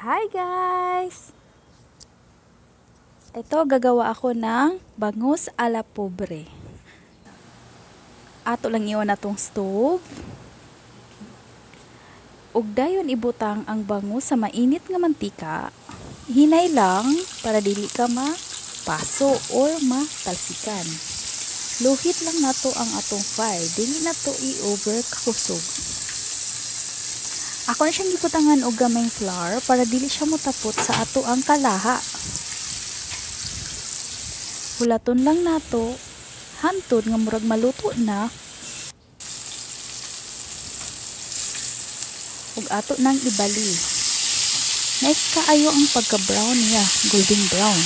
Hi guys! Ito, gagawa ako ng bangus a la pobre. Ato lang iyon na tong stove. Ug dayon ibutang ang bangus sa mainit nga mantika. Hinay lang para dili ka mapaso or matalsikan. Luhit lang nato ang atong fire. Dili nato i-over kakusog. Ako na siyang giputangan og gamay flour para dili siya motapot sa ato ang kalaha. Hulaton lang nato hantod nga murag maluto na ug ato nang ibali. Nice kaayo ang pagka-brown niya, golden brown.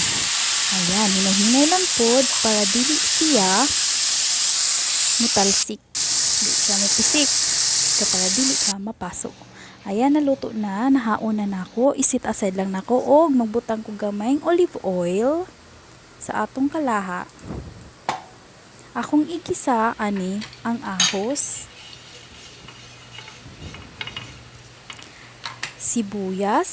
Ayan, hinahinay lang pod para dili siya mutalsik. Dili siya mapisik. Para dili ka mapasok. Ayan, naluto na, nahaon na nako. Isit aside lang nako og magbutang ko gamayng olive oil sa atong kalaha. Akong igisa ani ang ahos, sibuyas,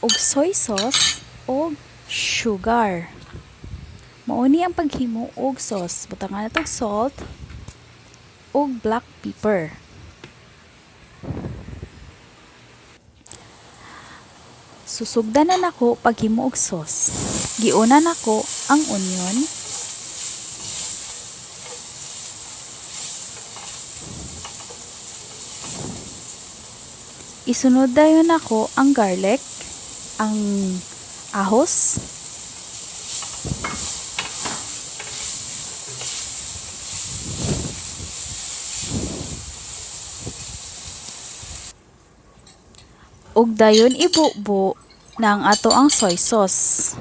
og soy sauce og sugar. Mauni ang paghimo og sauce. Butangan natong salt og black pepper. Susugdan na nako paghimo og sauce. Giuna nako ang onion. Isunod dayon nako ang garlic, ang ahos, ug dayon ibubo na ang ato ang soy sauce.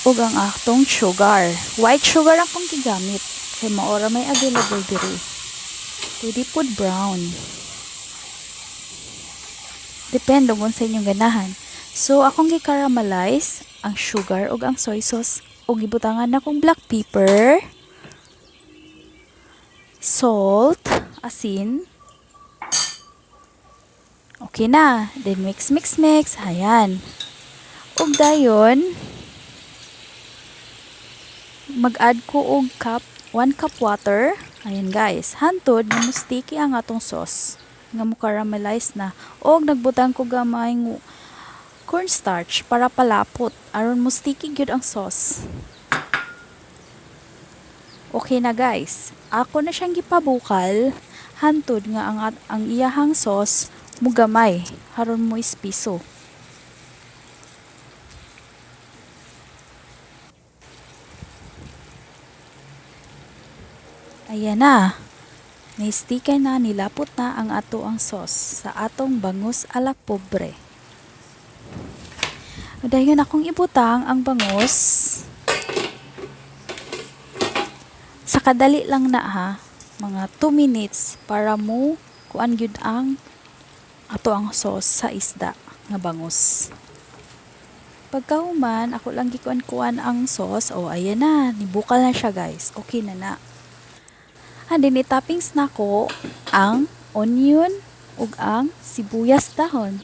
Ug ang atong sugar. White sugar akong gigamit kay maora may available diri. Pwede pod brown. Depende kung sa inyong ganahan. So akong gi-caramelize ang sugar ug ang soy sauce ug gibutangan na kong black pepper, salt, asin. Okay na. Then mix. Ayan. Ug dayon mag-add ko og 1 cup water. Ayan guys. Hantod nga sticky ang atong sauce. Nga mo caramelize na. Og nagbutang ko gamay ng cornstarch para palapot. Aron mo sticky gyud ang sauce. Okay na guys. Ako na siyang gipabukal hantod nga ang iyahang sauce mo gamay aron mo ispiso. Ayan na. Naistika na, nilapot na ang ato ang sauce sa atong bangus a la pobre. Dayon akong ibutang ang bangus. Sa kadali lang na ha, mga 2 minutes para mo kuan gyud ang ato ang sauce sa isda nga bangus. Pagkahuman, ako lang gikuan-kuan ang sauce. Oh, ayan na, nibukal na siya guys. Okay na na. And then i-toppings nako ang onion ug ang sibuyas dahon.